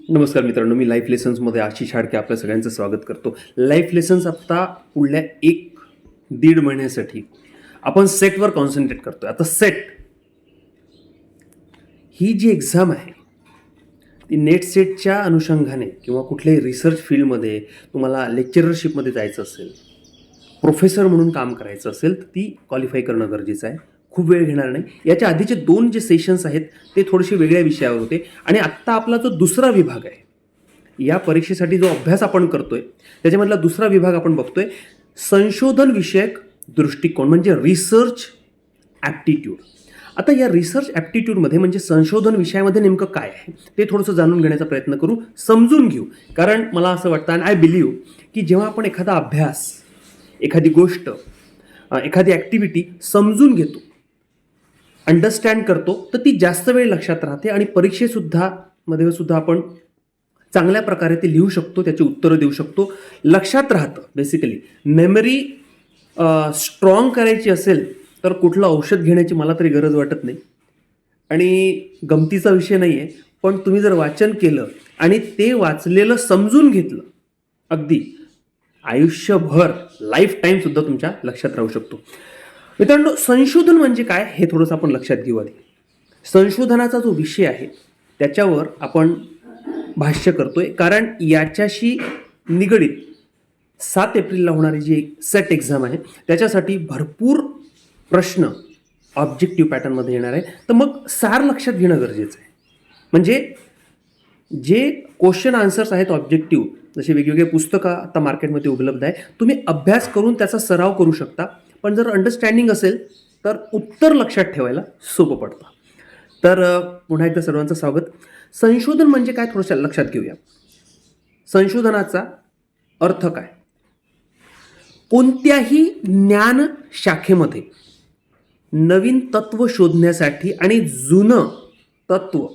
नमस्कार मित्रांनो, मी लाईफ लेसन्समध्ये आशिष हाडके आपल्या सगळ्यांचं स्वागत करतो. लाईफ लेसन्स आत्ता पुढल्या 1-1.5 महिन्यासाठी आपण सेटवर कॉन्सन्ट्रेट करतोय. आता सेट ही जी एक्झाम आहे ती नेट सेटच्या अनुषंगाने किंवा कुठल्याही रिसर्च फील्डमध्ये तुम्हाला लेक्चररशिपमध्ये जायचं असेल, प्रोफेसर म्हणून काम करायचं असेल तर ती क्वालिफाय करणं गरजेचं आहे. खूप वेळ घेणार नाही. याच्या आधीचे 2 जे सेशन्स आहेत ते थोडेसे वेगळ्या विषयावर होते आणि आत्ता आपला जो दुसरा विभाग आहे, या परीक्षेसाठी जो अभ्यास आपण करतोय त्याच्यामधला दुसरा विभाग आपण बघतोय, संशोधन विषयक दृष्टिकोन म्हणजे रिसर्च ॲप्टिट्यूड. आता या रिसर्च ॲप्टिट्यूडमध्ये म्हणजे संशोधन विषयामध्ये नेमकं काय आहे ते थोडंसं जाणून घेण्याचा प्रयत्न करू, समजून घेऊ. कारण मला असं वाटतं आणि आय बिलीव्ह की जेव्हा आपण एखादा अभ्यास, एखादी गोष्ट, एखादी ॲक्टिव्हिटी समजून घेतो, अंडरस्टँड करतो, तर ती जास्त वेळ लक्षात राहते आणि मध्ये सुद्धा आपण चांगल्या प्रकारे ते लिहू शकतो, त्याची उत्तरं देऊ शकतो, लक्षात राहतं. बेसिकली मेमरी स्ट्रॉंग करायची असेल तर कुठलं औषध घेण्याची मला तरी गरज वाटत नाही आणि गमतीचा विषय नाही आहे. पण तुम्ही जर वाचन केलं आणि ते वाचलेलं समजून घेतलं, अगदी आयुष्यभर लाईफ टाईमसुद्धा तुमच्या लक्षात राहू शकतो. मित्रांनो, संशोधन म्हणजे काय हे थोडंसं आपण लक्षात घेऊ आधी. संशोधनाचा जो विषय आहे त्याच्यावर आपण भाष्य करतोय, कारण याच्याशी निगडीत 7 एप्रिलला होणारी जी सेट एक्झाम आहे त्याच्यासाठी भरपूर प्रश्न ऑब्जेक्टिव्ह पॅटर्नमध्ये येणार आहे. तर मग सार लक्षात घेणं गरजेचं आहे. म्हणजे जे क्वेश्चन आन्सर्स आहेत ऑब्जेक्टिव्ह, जसे वेगवेगळे पुस्तकं आता मार्केटमध्ये उपलब्ध आहे, तुम्ही अभ्यास करून त्याचा सराव करू शकता. पण जर अंडरस्टँडिंग असेल तर उत्तर लक्षात ठेवायला सोपं पडतं. तर पुन्हा एकदा सर्वांचं स्वागत. संशोधन म्हणजे काय थोडंसं लक्षात घेऊया. संशोधनाचा अर्थ काय? कोणत्याही ज्ञान शाखेमध्ये नवीन तत्व शोधण्यासाठी आणि जुनं तत्व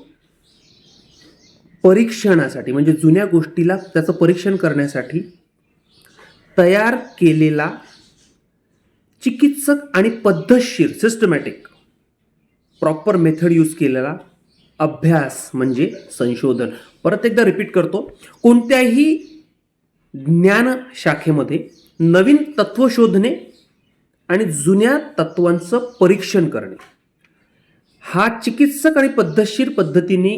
परीक्षणासाठी, म्हणजे जुन्या गोष्टीला त्याचं परीक्षण करण्यासाठी तयार केलेला चिकित्सक आणि पद्धतशीर सिस्टमॅटिक प्रॉपर मेथड यूज केलेला अभ्यास म्हणजे संशोधन. परत एकदा रिपीट करतो, कोणत्याही ज्ञान शाखेमध्ये नवीन तत्व शोधणे आणि जुन्या तत्वांचं परीक्षण करणे, हा चिकित्सक आणि पद्धतशीर पद्धतीने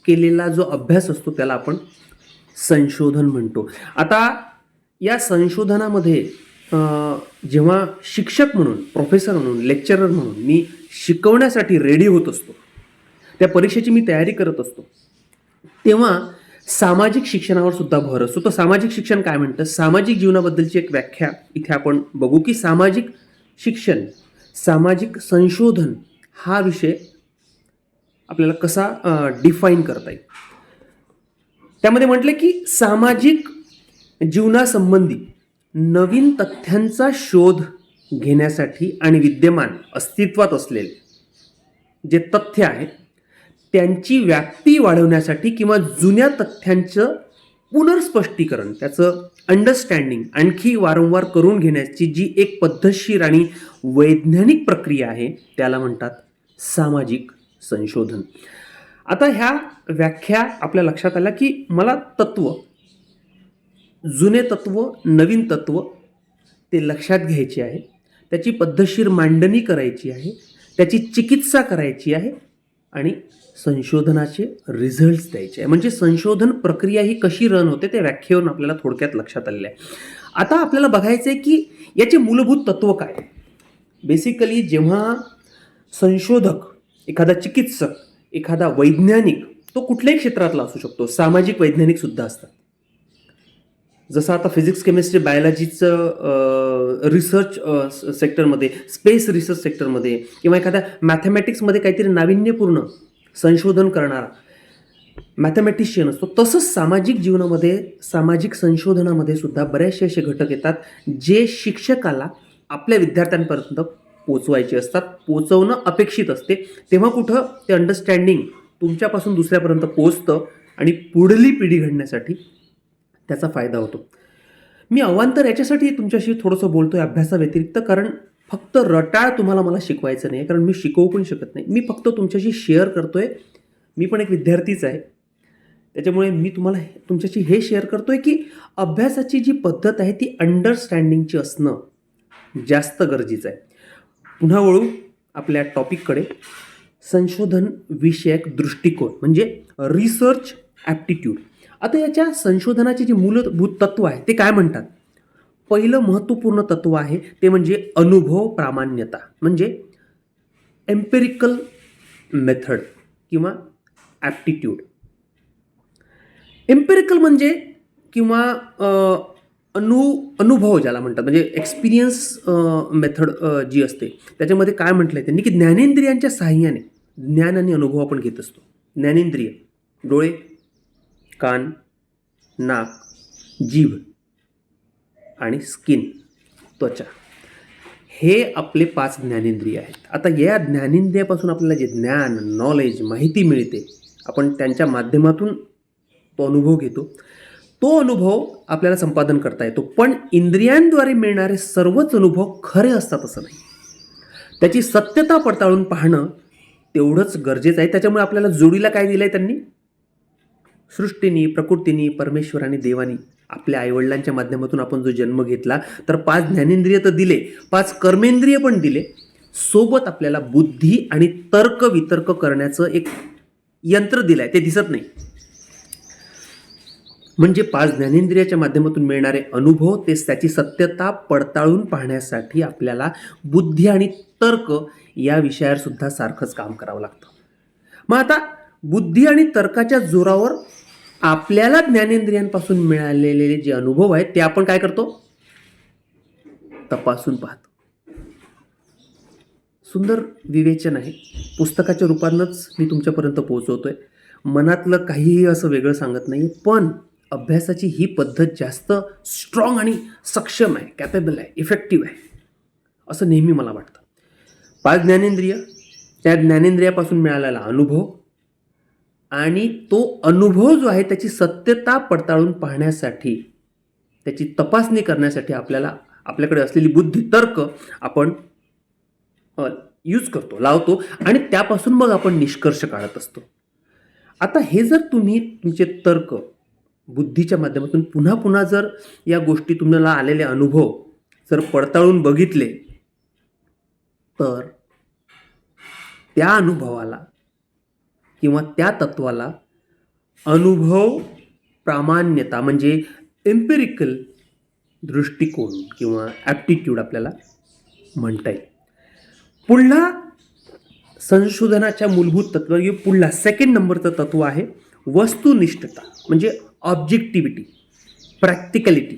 केलेला जो अभ्यास असतो त्याला आपण संशोधन म्हणतो. आता या संशोधनामध्ये जेव्हा शिक्षक म्हणून, प्रोफेसर म्हणून, लेक्चरर म्हणून मी शिकवण्यासाठी रेडी होत असतो, त्या परीक्षेची मी तयारी करत असतो, तेव्हा सामाजिक शिक्षणावर सुद्धा भर असतो. तर सामाजिक शिक्षण काय म्हणतं? सामाजिक जीवनाबद्दलची एक व्याख्या इथे आपण बघू की सामाजिक शिक्षण, सामाजिक संशोधन हा विषय आपल्याला कसा डिफाईन करता येईल. त्यामध्ये म्हटलं की सामाजिक जीवनासंबंधी नवीन तथ्यांचा शोध घेण्यासाठी आणि विद्यमान अस्तित्वात असलेले जे तथ्य आहेत त्यांची व्याप्ती वाढवण्यासाठी किंवा जुन्या तथ्यांचं पुनर्स्पष्टीकरण, त्याचं अंडरस्टँडिंग आणखी वारंवार करून घेण्याची जी एक पद्धतशीर आणि वैज्ञानिक प्रक्रिया आहे त्याला म्हणतात सामाजिक संशोधन. आता ह्या व्याख्या आपल्या लक्षात आल्या की मला तत्व, जुने तत्व, नवीन तत्व ते लक्षात घ्यायचे आहे, त्याची पद्धतशीर मांडणी करायची आहे, त्याची चिकित्सा करायची आहे आणि संशोधनाचे रिझल्ट्स द्यायचे आहे. म्हणजे संशोधन प्रक्रिया ही कशी रन होते ते व्याख्येवरून आपल्याला थोडक्यात लक्षात आलेलं आहे. आता आपल्याला बघायचं आहे की याचे मूलभूत तत्व काय. बेसिकली जेव्हा संशोधक, एखादा चिकित्सक, एखादा वैज्ञानिक, तो कुठल्याही क्षेत्रातला असू शकतो, सामाजिक वैज्ञानिक सुद्धा असतात. जसं आता फिजिक्स, केमिस्ट्री, बायोलॉजीचं रिसर्च सेक्टरमध्ये, स्पेस रिसर्च सेक्टरमध्ये किंवा एखाद्या मॅथमॅटिक्समध्ये काहीतरी नाविन्यपूर्ण संशोधन करणारा मॅथमॅटिशियन असतो, तसंच सामाजिक जीवनामध्ये, सामाजिक संशोधनामध्ये सुद्धा बरेचसे असे घटक येतात जे शिक्षकाला आपल्या विद्यार्थ्यांपर्यंत पोचवायचे असतात, पोचवणं अपेक्षित असते. तेव्हा कुठं ते अंडरस्टँडिंग तुमच्यापासून दुसऱ्यापर्यंत पोचतं आणि पुढली पिढी घडण्यासाठी त्याचा फायदा होतो. मी अवांतर याच्यासाठी तुमच्याशी थोडंसं बोलतोय अभ्यासाव्यतिरिक्त, कारण फक्त रटाळ तुम्हाला मला शिकवायचं नाही, कारण मी शिकवू पण शकत नाही. मी फक्त तुमच्याशी शेअर करतोय. मी पण एक विद्यार्थीच आहे. त्याच्यामुळे मी तुम्हाला तुमच्याशी हे शेअर करतोय की अभ्यासाची जी पद्धत आहे ती अंडरस्टँडिंगची असणं जास्त गरजेचं आहे. पुन्हा वळू आपल्या टॉपिककडे. संशोधन विषयक दृष्टिकोन म्हणजे रिसर्च ॲप्टिट्यूड. आता याच्या संशोधनाचे जे मूलभूत तत्व आहे ते काय म्हणतात? पहिलं महत्त्वपूर्ण तत्व आहे ते म्हणजे अनुभव प्रामाण्यता, म्हणजे एम्पेरिकल मेथड किंवा ॲप्टिट्यूड. एम्पेरिकल म्हणजे किंवा अनुभव ज्याला म्हणतात, म्हणजे एक्सपिरियन्स मेथड जी असते त्याच्यामध्ये काय म्हटलं आहे त्यांनी की ज्ञानेंद्रियांच्या साहाय्याने ज्ञान आणि अनुभव आपण घेत असतो. ज्ञानेंद्रिय डोळे, कान, नाक, जीभ आणि स्किन, त्वचा, हे आपले 5 ज्ञानेंद्रिय आहेत. आता या ज्ञानेंद्रियापासून आपल्याला जे ज्ञान, नॉलेज, माहिती मिळते, आपण त्यांच्या माध्यमातून तो अनुभव घेतो. तो अनुभव आपल्याला संपादन करता येतो. पण इंद्रियांद्वारे मिळणारे सर्वच अनुभव खरे असतात असं नाही. त्याची सत्यता पडताळून पाहणं तेवढंच गरजेचं आहे. त्याच्यामुळे आपल्याला जोडीला काय दिलं आहे त्यांनी? सृष्टीनी, प्रकृतीनी, परमेश्वराने, देवानी आपल्या आईवडिलांच्या माध्यमातून आपण जो जन्म घेतला तर 5 ज्ञानेंद्रिय तर दिले, 5 कर्मेंद्रिय पण दिले. सोबत आपल्याला बुद्धी आणि तर्क वितर्क करण्याचं एक यंत्र दिलं आहे, ते दिसत नाही. म्हणजे 5 ज्ञानेंद्रियाच्या माध्यमातून मिळणारे अनुभव ते त्याची सत्यता पडताळून पाहण्यासाठी आपल्याला बुद्धी आणि तर्क या विषयावर सुद्धा सारखंच काम करावं लागतं. मग आता बुद्धी आणि तर्काच्या जोरावर आपल्याला ज्ञानेंद्रियांपासून मिळालेले जे अनुभव आहेत ते आपण काय करतो? तपासून पाहतो. सुंदर विवेचन आहे. पुस्तकाच्या रूपानंच मी तुमच्यापर्यंत पोहोचवतोय. मनातलं काहीही असं वेगळं सांगत नाही. पण अभ्यासाची ही पद्धत जास्त स्ट्रॉंग आणि सक्षम आहे, कॅपेबल आहे, इफेक्टिव्ह आहे असं नेहमी मला वाटतं. 5 ज्ञानेंद्रिय, त्या ज्ञानेंद्रियापासून मिळालेला अनुभव आणि तो अनुभव जो आहे त्याची सत्यता पडताळून पाहण्यासाठी, त्याची तपासणी करण्यासाठी आपल्याकडे असलेली बुद्धी, तर्क आपण यूज करतो, लावतो आणि त्यापासून मग आपण निष्कर्ष काढत असतो. आता हे जर तुम्ही तुमचे तर्क बुद्धीच्या माध्यमातून पुन्हा पुन्हा जर या गोष्टी तुम्हाला आलेले अनुभव जर पडताळून बघितले तर त्या अनुभवाला किंवा त्या तत्वाला अनुभव प्रामाण्यता म्हणजे एम्पेरिकल दृष्टिकोन किंवा ॲप्टिट्यूड आपल्याला म्हणता येईल. पुढला संशोधनाच्या मूलभूत तत्व पुढला 2nd नंबरचं तत्व आहे वस्तुनिष्ठता म्हणजे ऑब्जेक्टिव्हिटी, प्रॅक्टिकलिटी.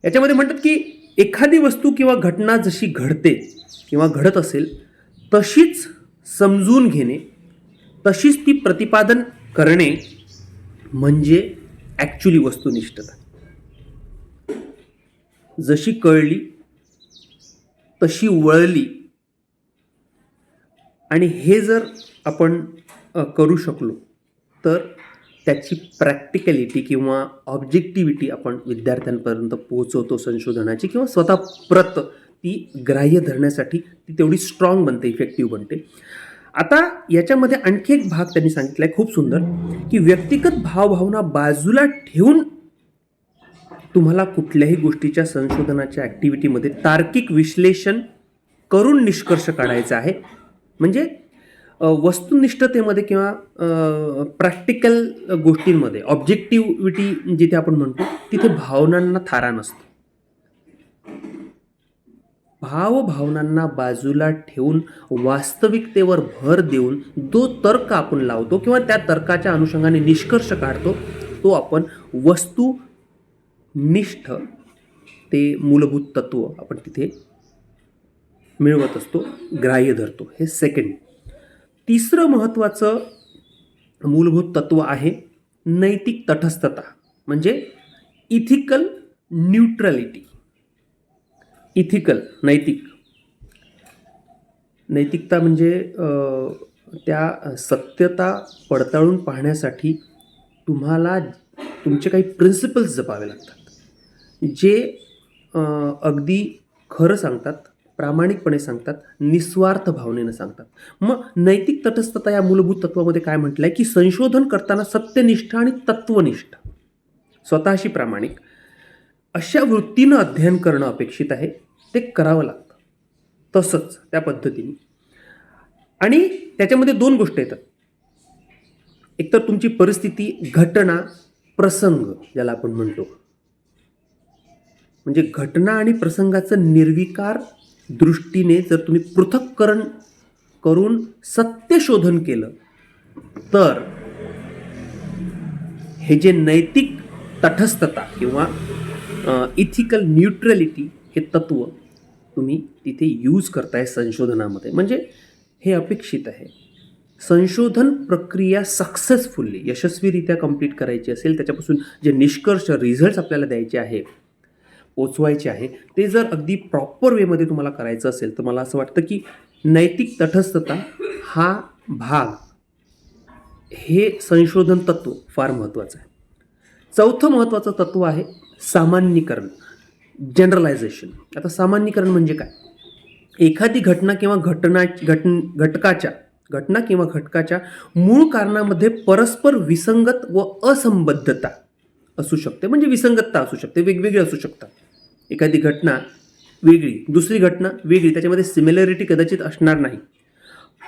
याच्यामध्ये म्हणतात की एखादी वस्तू किंवा घटना जशी घडते किंवा घडत असेल तशीच समजून घेणे, तशीच ती प्रतिपादन करणे म्हणजे ॲक्च्युली वस्तुनिष्ठता. जशी कळली तशी वळली आणि हे जर आपण करू शकलो तर त्याची प्रॅक्टिकलिटी किंवा ऑब्जेक्टिव्हिटी आपण विद्यार्थ्यांपर्यंत पोहोचवतो संशोधनाची, किंवा स्वतः प्रत ती ग्राह्य धरण्यासाठी ती तेवढी स्ट्रॉंग बनते, इफेक्टिव्ह बनते. आता याच्यामध्ये आणखी एक भाग त्यांनी सांगितला आहे खूप सुंदर, की व्यक्तिगत भावभावना बाजूला ठेवून तुम्हाला कुठल्याही गोष्टीच्या संशोधनाच्या ॲक्टिव्हिटीमध्ये तार्किक विश्लेषण करून निष्कर्ष काढायचा आहे. म्हणजे वस्तुनिष्ठतेमध्ये किंवा प्रॅक्टिकल गोष्टींमध्ये ऑब्जेक्टिव्हिटी जिथे आपण म्हणतो तिथे भावनांना थारा नसतो. भावभावनांना बाजूला ठेवून वास्तविकतेवर भर देऊन जो तर्क आपण लावतो किंवा त्या तर्काच्या अनुषंगाने निष्कर्ष काढतो तो आपण वस्तुनिष्ठ ते मूलभूत तत्व आपण तिथे मिळवत असतो, ग्राह्य धरतो. हे 2nd. 3रं महत्त्वाचं मूलभूत तत्व आहे नैतिक तटस्थता म्हणजे इथिकल न्यूट्रलिटी. इथिकल नैतिकता म्हणजे त्या सत्यता पडताळून पाहण्यासाठी तुम्हाला तुमचे काही प्रिन्सिपल्स जपावे लागतात जे अगदी खरं सांगतात, प्रामाणिकपणे सांगतात, निस्वार्थ भावनेनं सांगतात. मग नैतिक तटस्थता या मूलभूत तत्वामध्ये काय म्हटलंय, की संशोधन करताना सत्यनिष्ठ आणि तत्वनिष्ठ, स्वतःशी प्रामाणिक अशा वृत्तीनं अध्ययन करणं अपेक्षित आहे. ते करावं लागतं तसंच त्या पद्धतीने. आणि त्याच्यामध्ये दोन गोष्टी येतात. एकतर तुमची परिस्थिती, घटना, प्रसंग ज्याला आपण म्हणतो, म्हणजे घटना आणि प्रसंगाचं निर्विकार दृष्टीने जर तुम्ही पृथक्करण करून सत्य शोधन केलं तर हे जे नैतिक तटस्थता किंवा इथिकल न्यूट्रॅलिटी हे तत्व तुम्ही तिथे यूज करताय संशोधनामध्ये, म्हणजे हे अपेक्षित आहे. संशोधन प्रक्रिया सक्सेसफुल्ली, यशस्वीरित्या कंप्लीट करायची असेल, त्याच्यापासून जे निष्कर्ष, रिझल्ट्स आपल्याला द्यायचे आहे, पोचवायचे आहे, ते जर अगदी प्रॉपर वेमध्ये तुम्हाला करायचं असेल तर मला असं वाटतं की नैतिक तटस्थता हा भाग, हे संशोधन तत्व फार महत्त्वाचं आहे. चौथं महत्त्वाचं तत्व आहे सामान्यीकरण, जनरलायझेशन. आता सामान्यीकरण म्हणजे काय? एखादी घटना किंवा घटकाच्या मूळ कारणामध्ये परस्पर विसंगत व असंबद्धता असू शकते, म्हणजे विसंगतता असू शकते, वेगवेगळी असू शकतात. एखादी घटना वेगळी, दुसरी घटना वेगळी, त्याच्यामध्ये सिमिलॅरिटी कदाचित असणार नाही,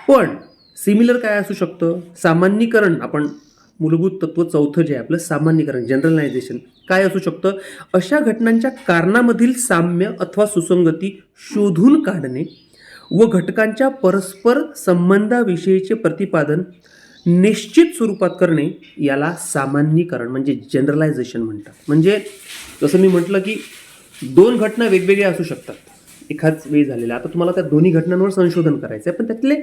पण सिमिलर काय असू शकतं? सामान्यीकरण. आपण मूलभूत तत्व चौथं जे आहे आपलं सामान्यीकरण, जनरलायझेशन, काय असू शकतं? अशा घटनांच्या कारणामधील साम्य अथवा सुसंगती शोधून काढणे व घटकांच्या परस्पर संबंधाविषयीचे प्रतिपादन निश्चित स्वरूपात करणे याला सामान्यीकरण म्हणजे जनरलायझेशन म्हणतात. म्हणजे जसं मी म्हटलं की दोन घटना वेगवेगळ्या असू शकतात एकाच वेळी झालेल्या. आता तुम्हाला त्या दोन्ही घटनांवर संशोधन करायचं आहे, पण त्यातले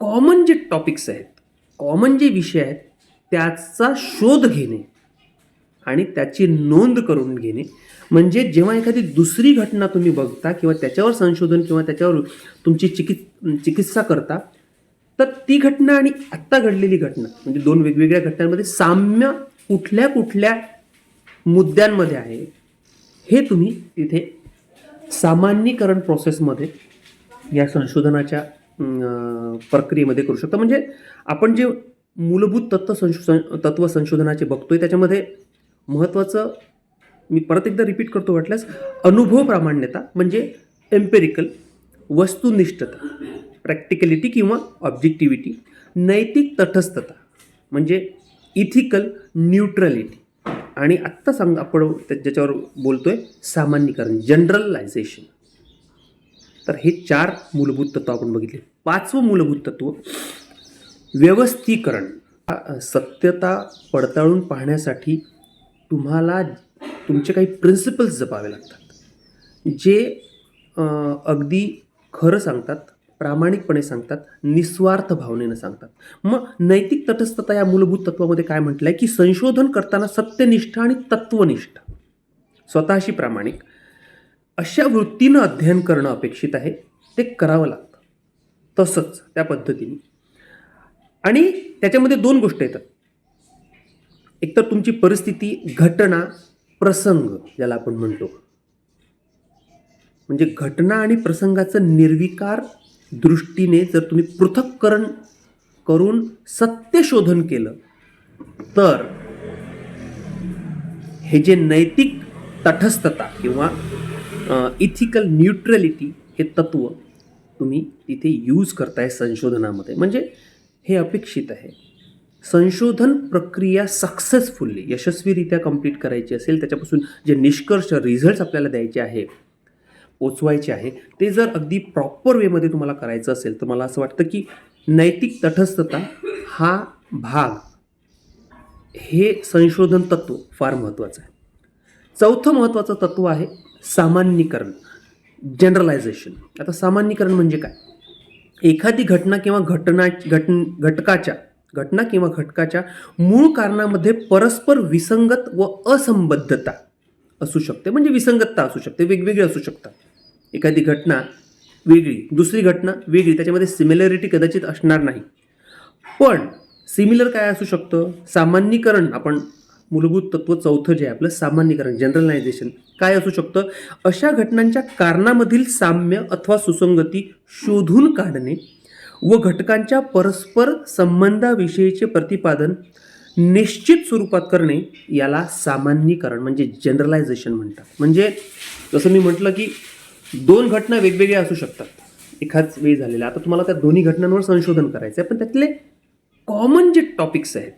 कॉमन जे टॉपिक्स आहेत, कॉमन जे विषय आहेत, त्याचा शोध घेणे आणि त्याची नोंद करून घेणे, म्हणजे जेव्हा एखादी दुसरी घटना तुम्ही बघता किंवा त्याच्यावर संशोधन किंवा त्याच्यावर तुमची चिकित्सा करता, तर ती घटना आणि आत्ता घडलेली घटना, म्हणजे दोन वेगवेगळ्या घटनांमध्ये साम्य कुठल्या कुठल्या मुद्द्यांमध्ये आहे हे तुम्ही तिथे सामान्यीकरण प्रोसेसमध्ये या संशोधनाच्या प्रक्रियेमध्ये करू शकता. म्हणजे आपण जे मूलभूत तत्व संशोधनाचे बघतोय त्याच्यामध्ये महत्त्वाचं, मी परत एकदा रिपीट करतो वाटल्यास, अनुभव प्रामाण्यता म्हणजे एम्पेरिकल, वस्तुनिष्ठता प्रॅक्टिकलिटी किंवा ऑब्जेक्टिव्हिटी, नैतिक तटस्थता म्हणजे इथिकल न्यूट्रॅलिटी, आणि आत्ता आपण ज्याच्यावर बोलतोय सामान्यीकरण, जनरलायझेशन. तर हे 4 मूलभूत तत्व आपण बघितले. 5वं मूलभूत तत्व व्यवस्थीकरण. सत्यता पडताळून पाहण्यासाठी तुम्हाला तुमचे काही प्रिन्सिपल्स जपावे लागतात, जे अगदी खरं सांगतात, प्रामाणिकपणे सांगतात, निस्वार्थ भावनेनं सांगतात. मग नैतिक तटस्थता या मूलभूत तत्वामध्ये काय म्हटलंय, की संशोधन करताना सत्यनिष्ठ आणि तत्वनिष्ठ, स्वतःशी प्रामाणिक अशा वृत्तीनं अध्ययन करणं अपेक्षित आहे. ते करावं लागतं तसंच त्या पद्धतीने. आणि त्याच्यामध्ये दोन गोष्टी येतात. एकतर तुमची परिस्थिती, घटना, प्रसंग ज्याला आपण म्हणतो, म्हणजे घटना आणि प्रसंगाचं निर्विकार दृष्टीने जर तुम्ही पृथक्करण करून सत्य शोधन केलं तर हे जे नैतिक तटस्थता किंवा इथिकल न्यूट्रॅलिटी हे तत्व तुम्ही तिथे यूज करताय संशोधनामध्ये, म्हणजे हे अपेक्षित आहे. संशोधन प्रक्रिया सक्सेसफुल्ली, यशस्वीरित्या कंप्लीट करायची असेल, त्याच्यापासून जे निष्कर्ष, रिझल्ट्स आपल्याला द्यायचे आहे, पोचवायचे आहे, ते जर अगदी प्रॉपर वेमध्ये तुम्हाला करायचं असेल तर मला असं वाटतं की नैतिक तटस्थता हा भाग, हे संशोधन तत्व फार महत्त्वाचं आहे. चौथं महत्त्वाचं तत्व आहे सामान्यीकरण, जनरलायझेशन. आता सामान्यीकरण म्हणजे काय? एखादी घटना किंवा घटकाच्या मूळ कारणामध्ये परस्पर विसंगत व असंबद्धता असू शकते, म्हणजे विसंगतता असू शकते, वेगवेगळी असू शकतात. एखादी घटना वेगळी, दुसरी घटना वेगळी, त्याच्यामध्ये सिमिलॅरिटी कदाचित असणार नाही, पण सिमिलर काय असू शकतं? सामान्यीकरण. आपण मूलभूत तत्व चौथं जे आहे आपलं सामान्यीकरण, जनरलायझेशन, काय असू शकतं? अशा घटनांच्या कारणामधील साम्य अथवा सुसंगती शोधून काढणे व घटकांच्या परस्पर संबंधाविषयीचे प्रतिपादन निश्चित स्वरूपात करणे याला सामान्यीकरण म्हणजे जनरलायझेशन म्हणतात. म्हणजे जसं मी म्हटलं की दोन घटना वेगवेगळ्या असू शकतात एकाच वेळी झालेल्या. आता तुम्हाला त्या दोन्ही घटनांवर संशोधन करायचं आहे, पण त्यातले कॉमन जे टॉपिक्स आहेत,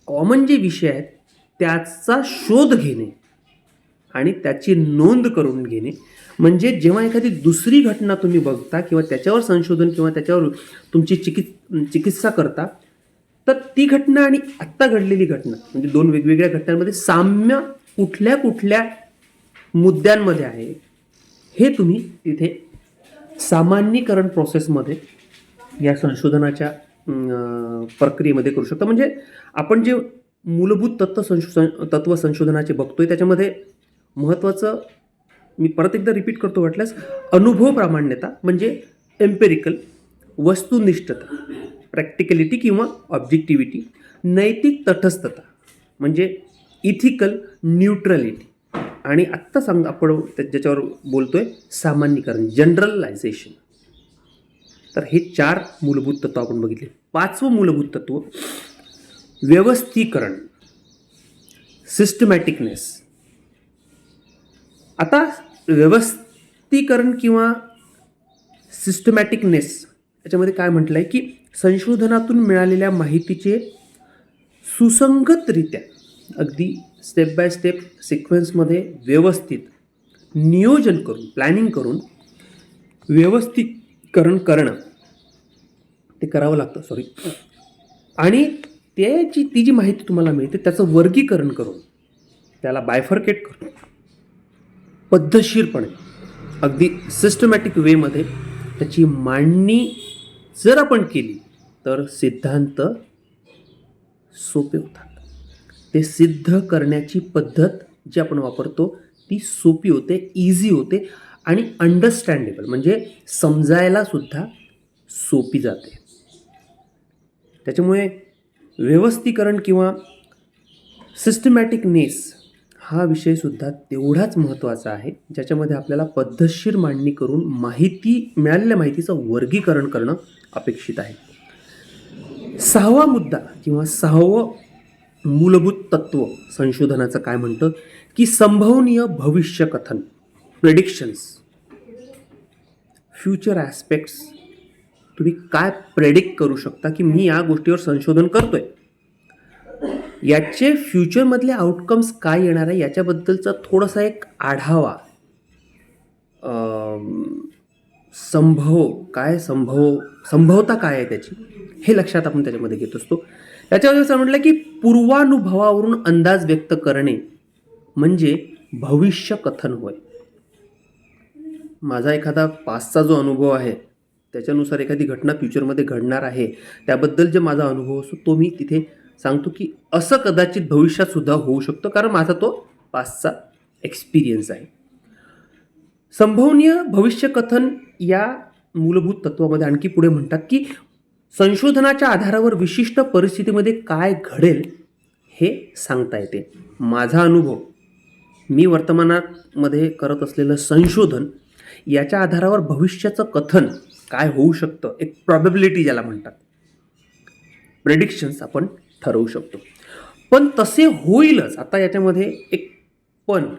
कॉमन जे विषय आहेत, त्याचा शोध घेणे आणि त्याची नोंद करून घेणे. म्हणजे जेव्हा एखादी दुसरी घटना तुम्ही बघता किंवा त्याच्यावर संशोधन किंवा त्याच्यावर तुमची चिकित्सा करता, तर ती घटना आणि आत्ता घडलेली घटना म्हणजे दोन वेगवेगळ्या घटनांमध्ये साम्य कुठल्या कुठल्या मुद्द्यांमध्ये आहे हे तुम्ही तिथे सामान्यीकरण प्रोसेसमध्ये या संशोधनाच्या प्रक्रियेमध्ये करू शकता. म्हणजे आपण जे मूलभूत तत्व संशोधनाचे बघतोय त्याच्यामध्ये महत्त्वाचं, मी परत एकदा रिपीट करतो वाटल्यास, अनुभव प्रामाण्यता म्हणजे एम्पेरिकल, वस्तुनिष्ठता प्रॅक्टिकलिटी किंवा ऑब्जेक्टिव्हिटी, नैतिक तटस्थता म्हणजे इथिकल न्यूट्रलिटी, आणि आत्ता आपण ज्याच्यावर बोलतोय सामान्यीकरण जनरलायझेशन. तर हे 4 मूलभूत तत्व आपण बघितले. 5वं मूलभूत तत्व व्यवस्थीकरण, सिस्टमॅटिकनेस. आता व्यवस्थीकरण किंवा सिस्टमॅटिकनेस याच्यामध्ये काय म्हटलं आहे की संशोधनातून मिळालेल्या माहितीचे सुसंगतरित्या अगदी स्टेप बाय स्टेप सिक्वेन्समध्ये व्यवस्थित नियोजन करून, प्लॅनिंग करून व्यवस्थीकरण करणं, ते करावं लागतं. आणि ती जी माहिती तुम्हाला मिळते त्याचं वर्गीकरण करून, त्याला बायफर्केट करून पद्धतशीरपणे अगदी सिस्टमॅटिक वेमध्ये त्याची मांडणी जर आपण केली तर सिद्धांत सोपे होतात. ते सिद्ध करण्याची पद्धत जी आपण वापरतो ती सोपी होते, इझी होते आणि अंडरस्टँडेबल म्हणजे समजायला सुद्धा सोपी जाते. त्याच्यामुळे व्यवस्थीकरण किंवा सिस्टमॅटिकनेस हा विषयसुद्धा तेवढाच महत्त्वाचा आहे, ज्याच्यामध्ये आपल्याला पद्धतशीर मांडणी करून मिळालेल्या माहितीचं वर्गीकरण करणं अपेक्षित आहे. 6वा मुद्दा किंवा 6वं मूलभूत तत्व संशोधनाचं काय म्हणतं की संभवनीय भविष्यकथन, प्रेडिक्शन्स, फ्युचर ॲस्पेक्ट्स. तुम्ही काय प्रेडिक्ट करू शकता की मी या गोष्टीवर संशोधन करतोय, याचे फ्युचरमधले आउटकम्स काय येणार आहे याच्याबद्दलचा थोडासा एक आढावा, संभवता काय आहे त्याची, हे लक्षात आपण त्याच्यामध्ये घेत असतो. त्याच्यावर असं म्हटलं की पूर्वानुभवावरून अंदाज व्यक्त करणे म्हणजे भविष्य कथन होय. माझा एखादा पास्टचा जो अनुभव आहे त्याच्यानुसार एखादी घटना फ्युचरमध्ये घडणार आहे, त्याबद्दल जे माझा अनुभव असतो तो मी तिथे सांगतो की असं कदाचित भविष्यात सुद्धा होऊ शकतं, कारण माझा तो पास्टचा एक्सपिरियन्स आहे. संभवनीय भविष्यकथन या मूलभूत तत्वामध्ये आणखी पुढे म्हणतात की संशोधनाच्या आधारावर विशिष्ट परिस्थितीमध्ये काय घडेल हे सांगता येते. माझा अनुभव, मी वर्तमानामध्ये करत असलेलं संशोधन याच्या आधारावर भविष्याचं कथन काय होऊ शकतं, एक प्रॉबॅबिलिटी ज्याला म्हणतात, प्रेडिक्शन्स आपण ठरवू शकतो. पण तसे होईलच. आता याच्यामध्ये एक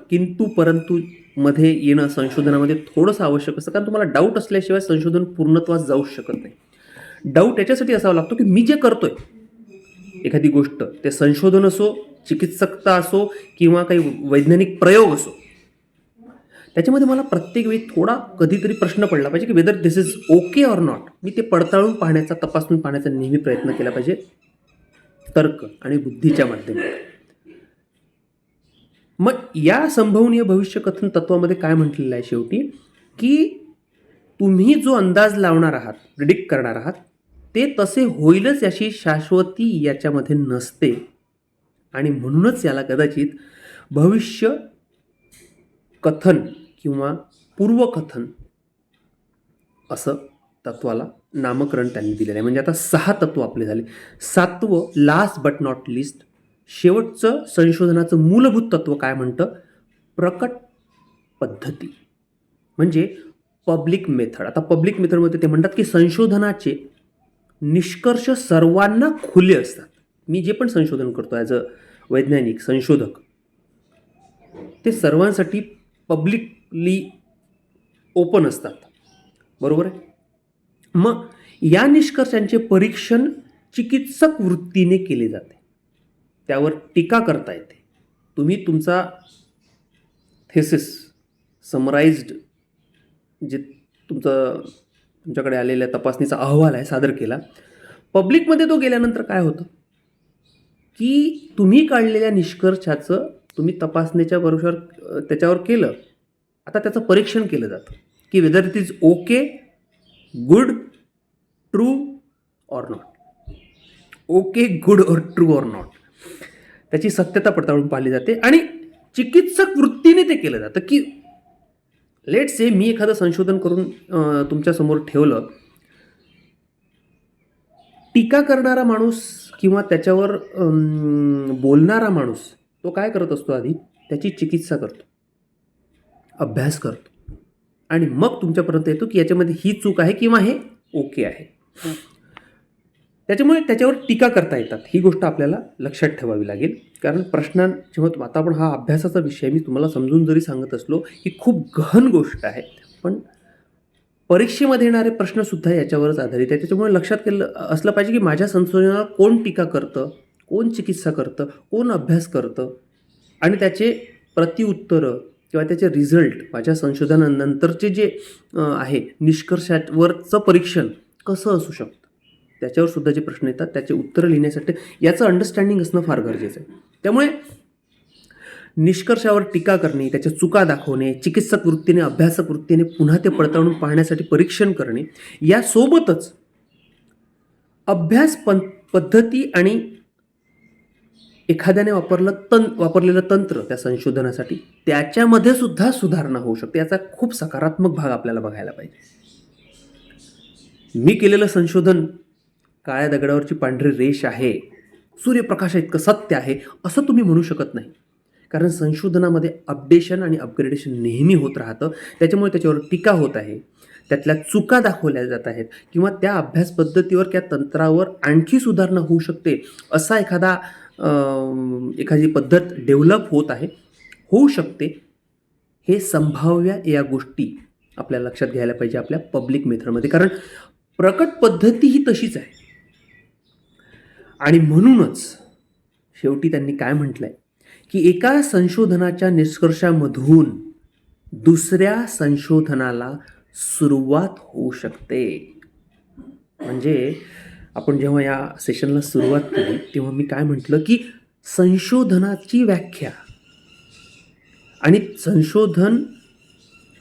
किंतु परंतु मध्ये येणं संशोधनामध्ये थोडंसं आवश्यक असतं, कारण तुम्हाला डाऊट असल्याशिवाय संशोधन पूर्णत्वास जाऊच शकत नाही. डाऊट याच्यासाठी असावा लागतो की मी जे करतोय एखादी गोष्ट, ते संशोधन असो, चिकित्सकता असो किंवा काही वैज्ञानिक प्रयोग असो, त्याच्यामध्ये मला प्रत्येक वेळी थोडा कधीतरी प्रश्न पडला पाहिजे की whether this is okay or not. मी ते पडताळून पाहण्याचा, तपासून पाहण्याचा नेहमी प्रयत्न केला पाहिजे, तर्क आणि बुद्धीच्या माध्यमातून. मग या संभवनीय भविष्यकथन तत्वामध्ये काय म्हटलेलं आहे शेवटी की तुम्ही जो अंदाज लावणार आहात, प्रिडिक्ट करणार आहात, ते तसे होईलच याची शाश्वती याच्यामध्ये नसते, आणि म्हणूनच याला कदाचित भविष्य कथन किंवा पूर्वकथन असं तत्वाला नामकरण त्यांनी दिलेलं आहे. म्हणजे आता 6 तत्व आपले झाले. 7वं लास्ट बट नॉट लिस्ट शेवटचं संशोधनाचं मूलभूत तत्व काय म्हणतं? प्रकट पद्धती म्हणजे पब्लिक मेथड. आता पब्लिक मेथडमध्ये ते म्हणतात की संशोधनाचे निष्कर्ष सर्वांना खुले असतात. मी जे पण संशोधन करतो ॲज अ वैज्ञानिक संशोधक, ते सर्वांसाठी पब्लिकली ओपन असतात. बरोबर आहे? मग या निष्कर्षांचे परीक्षण चिकित्सक वृत्तीने केले जाते. त्यावर टीका करता येते. तुम्ही तुमचा थेसिस समराइज्ड जे तुमच्याकडे आलेल्या तपासणीचा अहवाल आहे सादर केला. पब्लिकमध्ये तो गेल्यानंतर काय होतं की तुम्ही काढलेल्या निष्कर्षाचं तुम्ही तपासणीच्या बरोबर त्याच्यावर केलं. आता त्याचं परीक्षण केलं जातं की whether it is okay, good, true or not. Okay, good और ट्रू ऑर नॉट, त्याची सत्यता पडताळून पाहिली जाते. आणि चिकित्सक वृत्तीने ते केलं जातं की लेट से मी एखादं संशोधन करून तुमच्यासमोर ठेवलं. टीका करणारा माणूस किंवा त्याच्यावर बोलणारा माणूस तो काय करत असतो? आधी त्याची चिकित्सा करतो, अभ्यास करतो आणि मग तुमच्यापर्यंत येतो की याच्यामध्ये ही चूक आहे किंवा हे ओके आहे. त्याच्यामुळे त्याच्यावर टीका करता येतात. ही गोष्ट आपल्याला लक्षात ठेवावी लागेल. कारण जेव्हा आता आपण हा अभ्यासाचा विषय मी तुम्हाला समजून जरी सांगत असलो ही खूप गहन गोष्ट आहे, पण परीक्षेमध्ये येणारे प्रश्नसुद्धा याच्यावरच आधारित आहे. त्याच्यामुळे लक्षात असलं पाहिजे की माझ्या संशोधनाला कोण टीका करतं, कोण चिकित्सा करतं, कोण अभ्यास करतं आणि त्याचे प्रतिउत्तरं किंवा त्याचे रिझल्ट माझ्या संशोधनानंतरचे जे आहे निष्कर्षावरचं परीक्षण कसं असू शकतं, त्याच्यावर सुद्धा जे प्रश्न येतात त्याचे उत्तरं लिहिण्यासाठी याचं अंडरस्टँडिंग असणं फार गरजेचं आहे. त्यामुळे निष्कर्षावर टीका करणे, त्याच्या चुका दाखवणे, चिकित्सक वृत्तीने, अभ्यासक वृत्तीने पुन्हा ते पडताळून पाहण्यासाठी परीक्षण करणे, यासोबतच अभ्यास पद्धती आणि एखाद्याने वापरलेलं तंत्र त्या संशोधनासाठी त्याच्यामध्ये सुद्धा सुधारणा होऊ शकते. याचा खूप सकारात्मक भाग आपल्याला बघायला पाहिजे. मी केलेलं संशोधन काळ्या दगडावरची पांढरी रेष आहे, सूर्यप्रकाशा इतकं सत्य आहे असं तुम्ही म्हणू शकत नाही. कारण संशोधनामध्ये अपडेशन आणि अपग्रेडेशन नेहमी होत राहतं. त्याच्यामुळे त्याच्यावर टीका होत आहे, त्यातल्या चुका दाखवल्या जात आहेत किंवा त्या अभ्यास पद्धतीवर त्या तंत्रावर आणखी सुधारणा होऊ शकते असा एखादी पद्धत डेव्हलप होत आहे, होऊ शकते. हे संभाव्य या गोष्टी आपल्याला लक्षात घ्यायला पाहिजे आपल्या पब्लिक मेथडमध्ये. कारण प्रकट पद्धती ही तशीच आहे. आणि म्हणूनच शेवटी त्यांनी काय म्हटलंय की एका संशोधनाच्या निष्कर्षामधून दुसऱ्या संशोधनाला सुरुवात होऊ शकते. म्हणजे आपण जेव्हा या सेशनला सुरुवात केली तेव्हा मी काय म्हटलं की संशोधनाची व्याख्या आणि संशोधन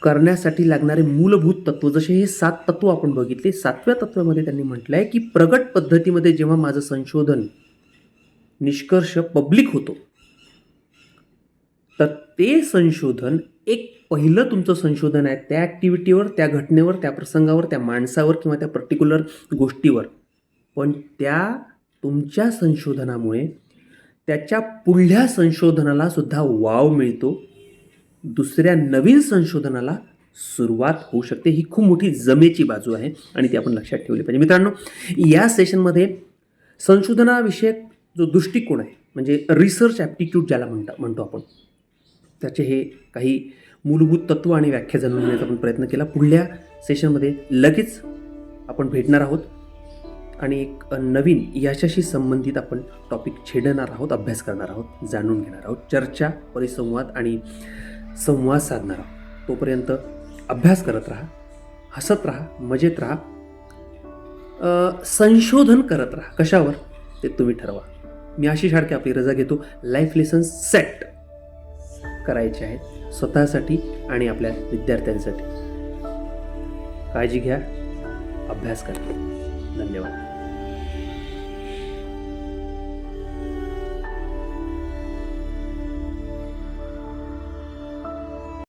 करण्यासाठी लागणारे मूलभूत तत्व, जसे हे 7 तत्व आपण बघितले, 7व्या तत्वामध्ये त्यांनी म्हटलं आहे की प्रगट पद्धतीमध्ये जेव्हा माझं संशोधन निष्कर्ष पब्लिक होतो तर ते संशोधन एक पहिलं तुमचं संशोधन आहे त्या ॲक्टिव्हिटीवर, त्या घटनेवर, त्या प्रसंगावर, त्या माणसावर किंवा त्या पर्टिक्युलर गोष्टीवर. पण त्या तुमच्या संशोधनामुळे त्याच्या पुढल्या संशोधनाला सुद्धा वाव मिळतो, दुसऱ्या नवीन संशोधनाला सुरुवात होऊ शकते. ही खूप मोठी जमेची बाजू आहे आणि ती आपण लक्षात ठेवली पाहिजे. मित्रांनो, या सेशनमध्ये संशोधनाविषयक जो दृष्टिकोन आहे म्हणजे रिसर्च ॲप्टिट्यूड ज्याला म्हणतो आपण, त्याचे हे काही मूलभूत तत्व आणि व्याख्या जाणून घेण्याचा आपण प्रयत्न केला. पुढल्या सेशनमध्ये लगेच आपण भेटणार आहोत आणि एक नवीन याच्याशी संबंधित आपण टॉपिक छेडणार आहोत, अभ्यास करणार आहोत, जाणून घेणार आहोत, चर्चा, परिसंवाद आणि संवाद साधणार आहोत. तोपर्यंत अभ्यास करत राहा, हसत राहा, मजेत राहा, संशोधन करत राहा. कशावर ते तुम्ही ठरवा. मी आशिष हाडके आपली रजा घेतो. लाईफ लेसन्स सेट करायचे आहेत स्वतःसाठी आणि आपल्या विद्यार्थ्यांसाठी. काळजी घ्या, अभ्यास करा. धन्यवाद.